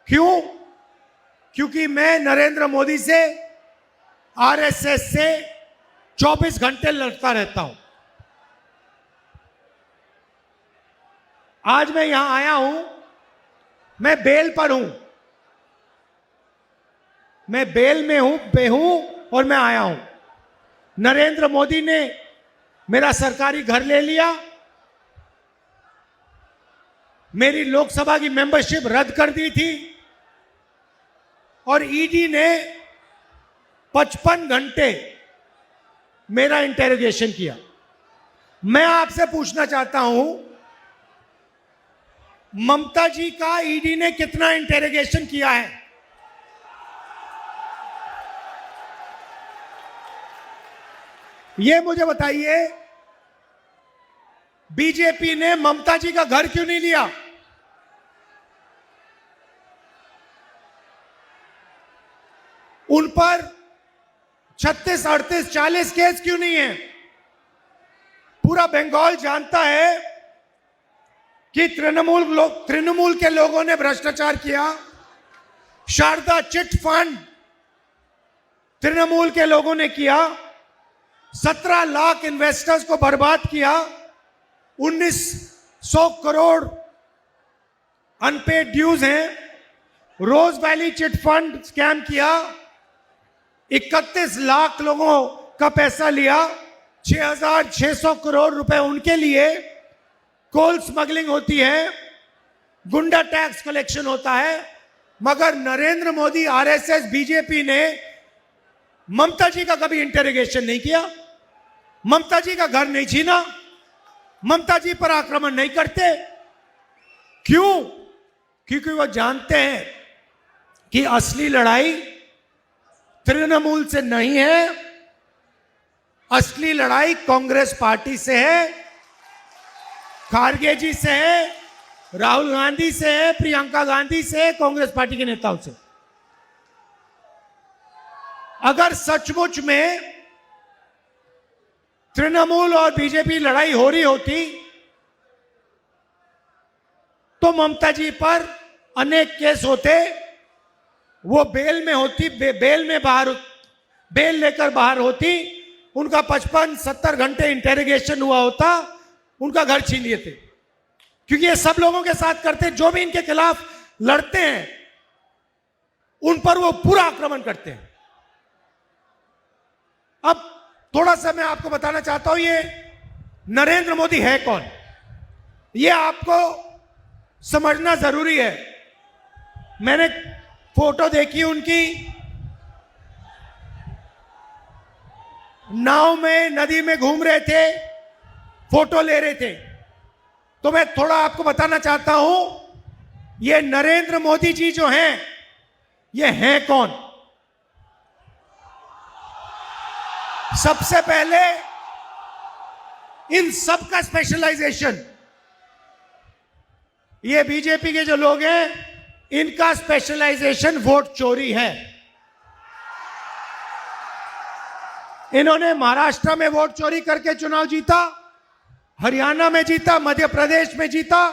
क्यों? क्योंकि मैं नरेंद्र मोदी से, आरएसएस से 24 घंटे लड़ता रहता हूं। आज मैं यहां आया हूं, मैं बेल पर हूं, मैं बेल में हूं और मैं आया हूं। नरेंद्र मोदी ने मेरा सरकारी घर ले लिया, मेरी लोकसभा की मेंबरशिप रद्द कर दी थी और ईडी ने 55 घंटे मेरा इंटेरोगेशन किया। मैं आपसे पूछना चाहता हूं, ममता जी का ईडी ने कितना इंटेरोगेशन किया है? ये मुझे बताइए। बीजेपी ने ममता जी का घर क्यों नहीं लिया? उन पर 36, 38, 40 केस क्यों नहीं है? पूरा बंगाल जानता है कि तृणमूल के लोगों ने भ्रष्टाचार किया। शारदा चिट फंड तृणमूल के लोगों ने किया। 17 लाख इन्वेस्टर्स को बर्बाद किया। 1900 करोड़ अनपेड ड्यूज हैं। रोज वैली चिट फंड स्कैम किया। 31 लाख लोगों का पैसा लिया। 6600 करोड़ रुपए उनके लिए। कोल स्मगलिंग होती है, गुंडा टैक्स कलेक्शन होता है। मगर नरेंद्र मोदी, आरएसएस, बीजेपी ने ममता जी का कभी इंटेरोगेशन नहीं किया, ममता जी का घर नहीं छीना, ममता जी पर आक्रमण नहीं करते। क्यों? क्योंकि वो जानते हैं कि असली लड़ाई तृणमूल से नहीं है, असली लड़ाई कांग्रेस पार्टी से है, खारगे जी से है, राहुल गांधी से है, प्रियंका गांधी से है, कांग्रेस पार्टी के नेताओं से। अगर सचमुच में तृणमूल और बीजेपी लड़ाई हो रही होती तो ममता जी पर अनेक केस होते, वो बेल में होती, बेल लेकर बाहर होती, उनका 55-70 घंटे इंटेरोगेशन हुआ होता, उनका घर छीन लिए थे। क्योंकि ये सब लोगों के साथ करते, जो भी इनके खिलाफ लड़ते हैं उन पर वो पूरा आक्रमण करते हैं। अब थोड़ा सा मैं आपको बताना चाहता हूं, ये नरेंद्र मोदी है कौन, ये आपको समझना जरूरी है। मैंने फोटो देखी उनकी, नाव में नदी में घूम रहे थे, फोटो ले रहे थे। तो मैं थोड़ा आपको बताना चाहता हूं, ये नरेंद्र मोदी जी जो हैं, ये हैं कौन। सबसे पहले इन सब का स्पेशलाइजेशन, ये बीजेपी के जो लोग हैं इनका स्पेशलाइजेशन वोट चोरी है। इन्होंने महाराष्ट्र में वोट चोरी करके चुनाव जीता, हरियाणा में जीता, मध्य प्रदेश में जीता,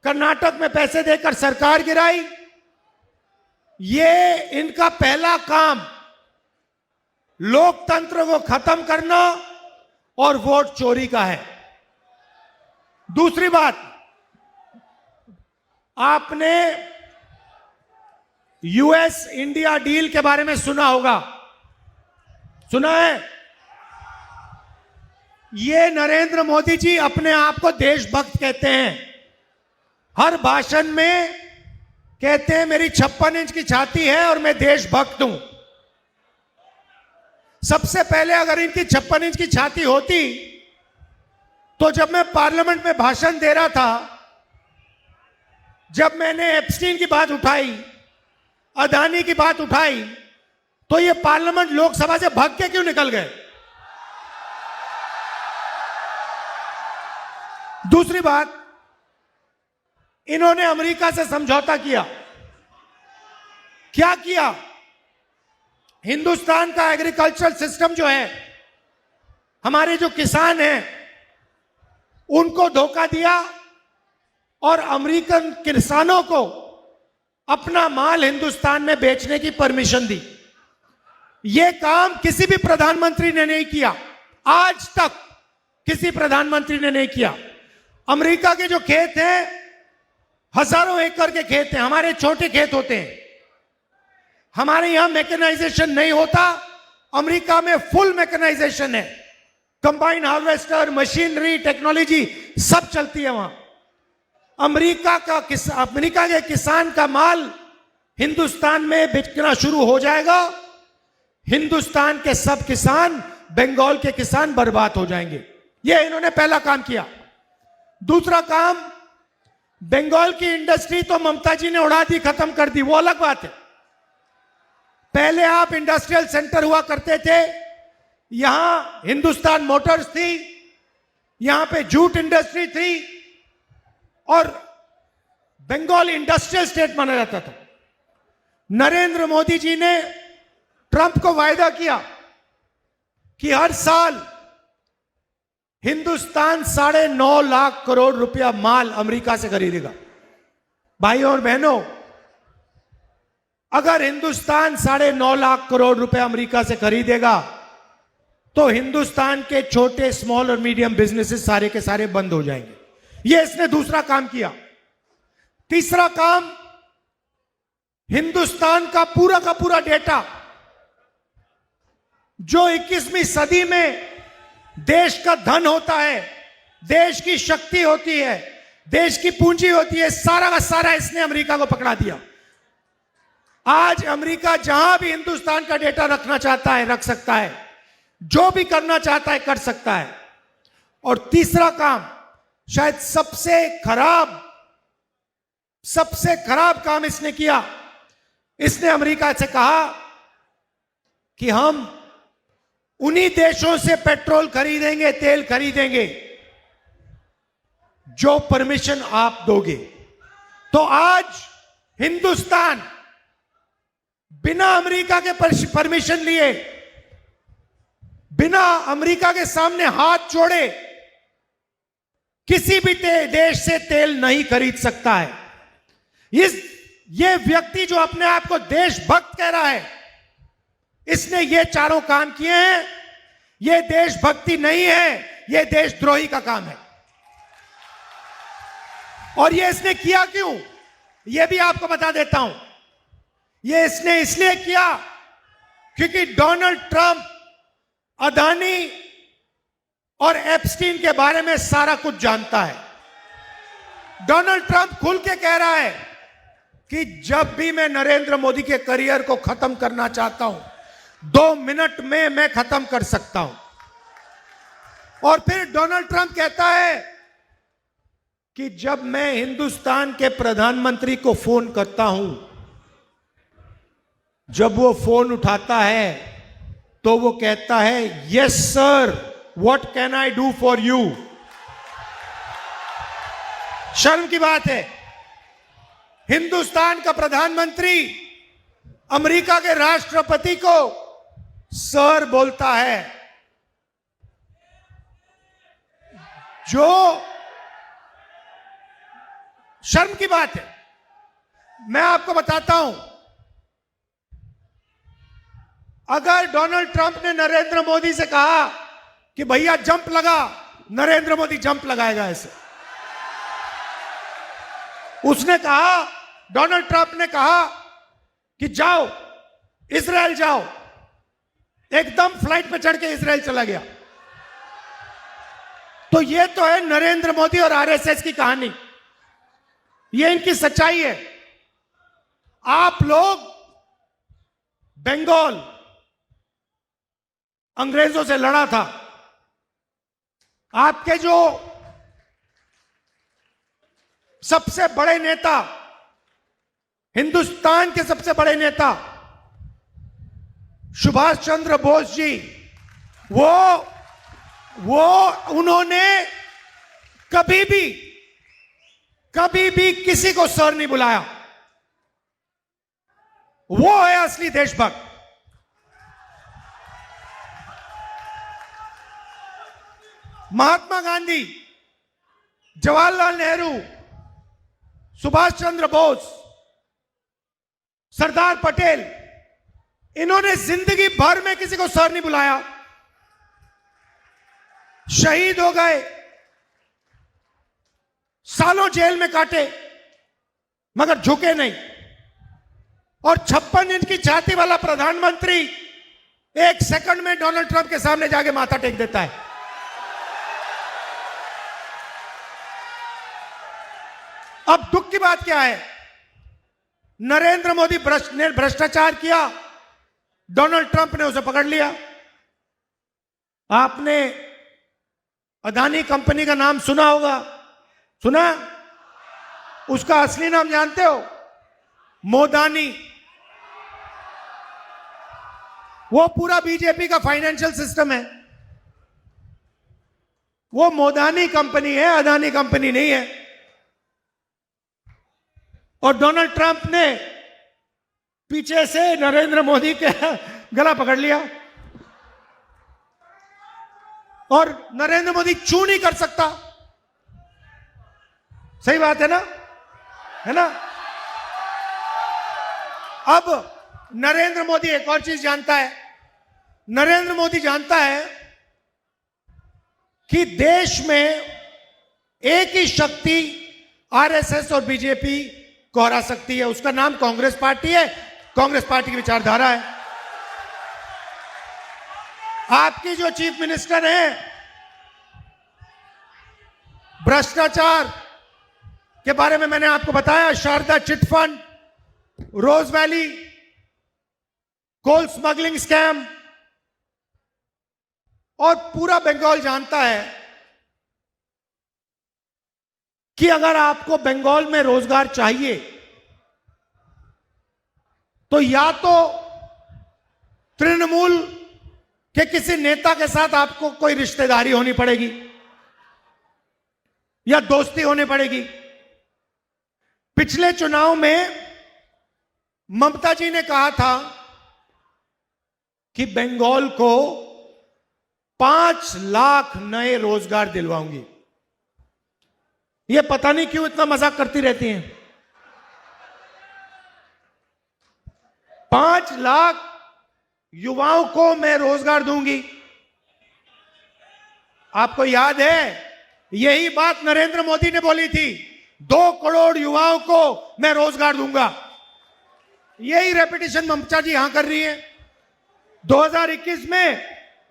कर्नाटक में पैसे देकर सरकार गिराई। ये इनका पहला काम लोकतंत्र को खत्म करना और वोट चोरी का है। दूसरी बात, आपने यूएस इंडिया डील के बारे में सुना होगा, सुना है? ये नरेंद्र मोदी जी अपने आप को देशभक्त कहते हैं। हर भाषण में कहते हैं मेरी 56 इंच की छाती है और मैं देशभक्त हूं। सबसे पहले अगर इनकी 56 इंच की छाती होती तो जब मैं पार्लियामेंट में भाषण दे रहा था, जब मैंने एप्स्टीन की बात उठाई, अदानी की बात उठाई, तो ये पार्लियामेंट लोकसभा से भाग के क्यों निकल गए? दूसरी बात, इन्होंने अमेरिका से समझौता किया। क्या किया? हिंदुस्तान का एग्रीकल्चरल सिस्टम जो है, हमारे जो किसान हैं उनको धोखा दिया और अमेरिकन किसानों को अपना माल हिंदुस्तान में बेचने की परमिशन दी। यह काम किसी भी प्रधानमंत्री ने नहीं किया, आज तक किसी प्रधानमंत्री ने नहीं किया। अमेरिका के जो खेत हैं, हजारों एकड़ के खेत हैं, हमारे छोटे खेत होते हैं। हमारे यहां मैकेनाइजेशन नहीं होता, अमेरिका में फुल मैकेनाइजेशन है। कंबाइन हार्वेस्टर, मशीनरी, टेक्नोलॉजी सब चलती है वहां। अमेरिका के किसान का माल हिंदुस्तान में बिकना शुरू हो जाएगा। हिंदुस्तान के सब किसान, बंगाल के किसान बर्बाद हो जाएंगे। यह इन्होंने पहला काम किया। दूसरा काम, बंगाल की इंडस्ट्री तो ममता जी ने उड़ा दी, खत्म कर दी, वो अलग बात है। पहले आप इंडस्ट्रियल सेंटर हुआ करते थे, यहां हिंदुस्तान मोटर्स थी, यहां पे जूट इंडस्ट्री थी और बंगाल इंडस्ट्रियल स्टेट माना जाता था। नरेंद्र मोदी जी ने ट्रंप को वायदा किया कि हर साल हिंदुस्तान 9.5 लाख करोड़ रुपया माल अमेरिका से खरीदेगा। भाइयों और बहनों, अगर हिंदुस्तान 9.5 लाख करोड़ रुपया अमेरिका से खरीदेगा तो हिंदुस्तान के छोटे स्मॉल और मीडियम बिजनेसेस सारे के सारे बंद हो जाएंगे। यह इसने दूसरा काम किया। तीसरा काम, हिंदुस्तान का पूरा डेटा जो 21वीं सदी में देश का धन होता है, देश की शक्ति होती है, देश की पूंजी होती है, सारा का सारा इसने अमेरिका को पकड़ा दिया। आज अमेरिका जहां भी हिंदुस्तान का डेटा रखना चाहता है रख सकता है, जो भी करना चाहता है कर सकता है। और तीसरा काम, शायद सबसे खराब काम इसने किया। इसने अमेरिका से कहा कि हम उन्हीं देशों से पेट्रोल खरीदेंगे, तेल खरीदेंगे जो परमिशन आप दोगे। तो आज हिंदुस्तान बिना अमेरिका के परमिशन लिए, बिना अमेरिका के सामने हाथ जोड़े किसी भी देश से तेल नहीं खरीद सकता है। ये व्यक्ति जो अपने आप को देशभक्त कह रहा है, इसने ये चारों काम किए हैं। ये देशभक्ति नहीं है, ये देशद्रोही का काम है। और ये इसने किया क्यों, ये भी आपको बता देता हूं। ये इसने इसलिए किया क्योंकि डोनाल्ड ट्रंप अदानी और एप्स्टीन के बारे में सारा कुछ जानता है। डोनाल्ड ट्रंप खुल के कह रहा है कि जब भी मैं नरेंद्र मोदी के करियर को खत्म करना चाहता हूं, 2 मिनट में मैं खत्म कर सकता हूं। और फिर डोनाल्ड ट्रंप कहता है कि जब मैं हिंदुस्तान के प्रधानमंत्री को फोन करता हूं, जब वो फोन उठाता है तो वो कहता है, yes sir, what can I do for you. शर्म की बात है, हिंदुस्तान का प्रधानमंत्री अमेरिका के राष्ट्रपति को सर बोलता है, जो शर्म की बात है। मैं आपको बताता हूं, अगर डोनाल्ड ट्रंप ने नरेंद्र मोदी से कहा कि भैया जंप लगा, नरेंद्र मोदी जंप लगाएगा ऐसे। उसने कहा, डोनाल्ड ट्रंप ने कहा कि जाओ इजराइल जाओ, एकदम फ्लाइट पे चढ़ के इजराइल चला गया। तो ये तो है नरेंद्र मोदी और आरएसएस की कहानी, ये इनकी सच्चाई है। आप लोग बंगाल अंग्रेजों से लड़ा था, आपके जो सबसे बड़े नेता, हिंदुस्तान के सबसे बड़े नेता सुभाष चंद्र बोस जी, वो उन्होंने कभी भी किसी को सर नहीं बुलाया। वो है असली देशभक्त। महात्मा गांधी, जवाहरलाल नेहरू, सुभाष चंद्र बोस, सरदार पटेल, इन्होंने जिंदगी भर में किसी को सर नहीं बुलाया, शहीद हो गए, सालों जेल में काटे, मगर झुके नहीं। और 56 इंच की छाती वाला प्रधानमंत्री 1 सेकंड में डोनाल्ड ट्रंप के सामने जाके माथा टेक देता है। अब दुख की बात क्या है, नरेंद्र मोदी ने भ्रष्टाचार किया, डोनाल्ड ट्रंप ने उसे पकड़ लिया। आपने अदानी कंपनी का नाम सुना होगा, सुना? उसका असली नाम जानते हो? मोदानी। वो पूरा बीजेपी का फाइनेंशियल सिस्टम है। वो मोदानी कंपनी है, अदानी कंपनी नहीं है। और डोनाल्ड ट्रंप ने पीछे से नरेंद्र मोदी के गला पकड़ लिया और नरेंद्र मोदी चू नहीं कर सकता। सही बात है ना, है ना? अब नरेंद्र मोदी एक और चीज जानता है। नरेंद्र मोदी जानता है कि देश में एक ही शक्ति आरएसएस और बीजेपी को हरा सकती है, उसका नाम कांग्रेस पार्टी है, कांग्रेस पार्टी की विचारधारा है। आपकी जो चीफ मिनिस्टर है, भ्रष्टाचार के बारे में मैंने आपको बताया, शारदा चिट फंड, रोज वैली, कोल स्मगलिंग स्कैम, और पूरा बंगाल जानता है कि अगर आपको बंगाल में रोजगार चाहिए तो या तो तृणमूल के किसी नेता के साथ आपको कोई रिश्तेदारी होनी पड़ेगी या दोस्ती होनी पड़ेगी। पिछले चुनाव में ममता जी ने कहा था कि बंगाल को 5 लाख नए रोजगार दिलवाऊंगी। ये पता नहीं क्यों इतना मजाक करती रहती हैं। 5 लाख युवाओं को मैं रोजगार दूंगी। आपको याद है, यही बात नरेंद्र मोदी ने बोली थी, 2 करोड़ युवाओं को मैं रोजगार दूंगा। यही रेपिटेशन ममता जी यहां कर रही है। 2021 में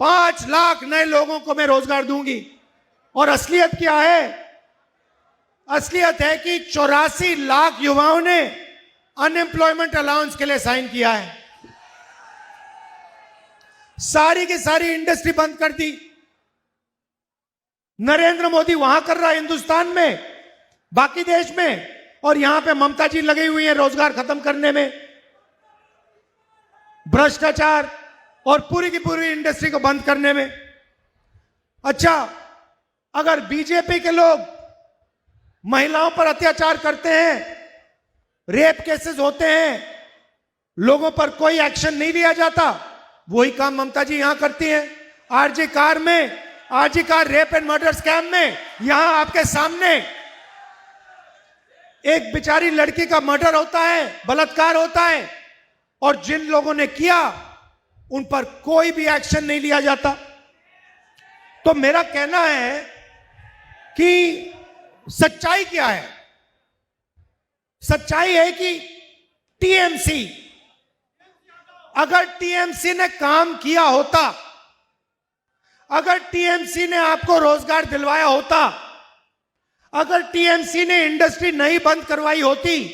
5 लाख नए लोगों को मैं रोजगार दूंगी। और असलियत क्या है? असलियत है कि 84 लाख युवाओं ने अनएम्प्लॉयमेंट अलाउंस के लिए साइन किया है। सारी की सारी इंडस्ट्री बंद कर दी। नरेंद्र मोदी वहां कर रहा है हिंदुस्तान में, बाकी देश में, और यहां पे ममता जी लगी हुई है रोजगार खत्म करने में, भ्रष्टाचार और पूरी की पूरी इंडस्ट्री को बंद करने में। अच्छा, अगर बीजेपी के लोग महिलाओं पर अत्याचार करते हैं, रेप केसेस होते हैं, लोगों पर कोई एक्शन नहीं लिया जाता, वही काम ममता जी यहां करती हैं। आरजी कार में, RG Kar rape and murder scam में, यहां आपके सामने एक बेचारी लड़की का मर्डर होता है, बलात्कार होता है, और जिन लोगों ने किया उन पर कोई भी एक्शन नहीं लिया जाता। तो मेरा कहना है कि सच्चाई क्या है? सच्चाई है कि टीएमसी, अगर टीएमसी ने काम किया होता, अगर टीएमसी ने आपको रोजगार दिलवाया होता, अगर टीएमसी ने इंडस्ट्री नहीं बंद करवाई होती,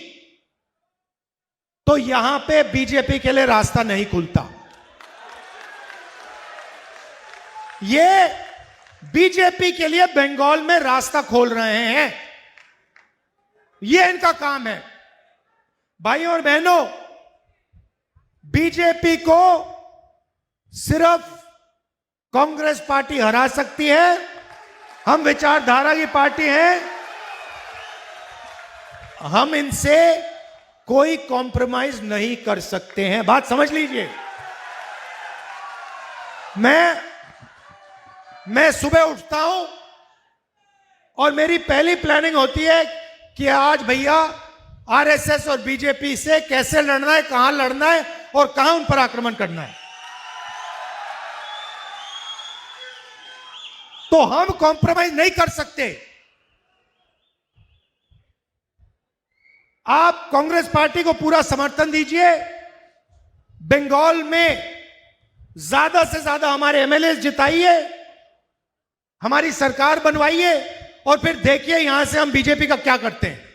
तो यहां पे बीजेपी के लिए रास्ता नहीं खुलता। ये बीजेपी के लिए बंगाल में रास्ता खोल रहे हैं, ये इनका काम है। भाइयों और बहनों, बीजेपी को सिर्फ कांग्रेस पार्टी हरा सकती है। हम विचारधारा की पार्टी हैं, हम इनसे कोई कॉम्प्रोमाइज नहीं कर सकते हैं। बात समझ लीजिए। मैं सुबह उठता हूं और मेरी पहली प्लानिंग होती है कि आज भैया आरएसएस और बीजेपी से कैसे लड़ना है, कहां लड़ना है और कहां उन पर आक्रमण करना है। तो हम कॉम्प्रोमाइज नहीं कर सकते। आप कांग्रेस पार्टी को पूरा समर्थन दीजिए, बंगाल में ज्यादा से ज्यादा हमारे एमएलए जिताइए, हमारी सरकार बनवाइए और फिर देखिए यहां से हम बीजेपी का क्या करते हैं।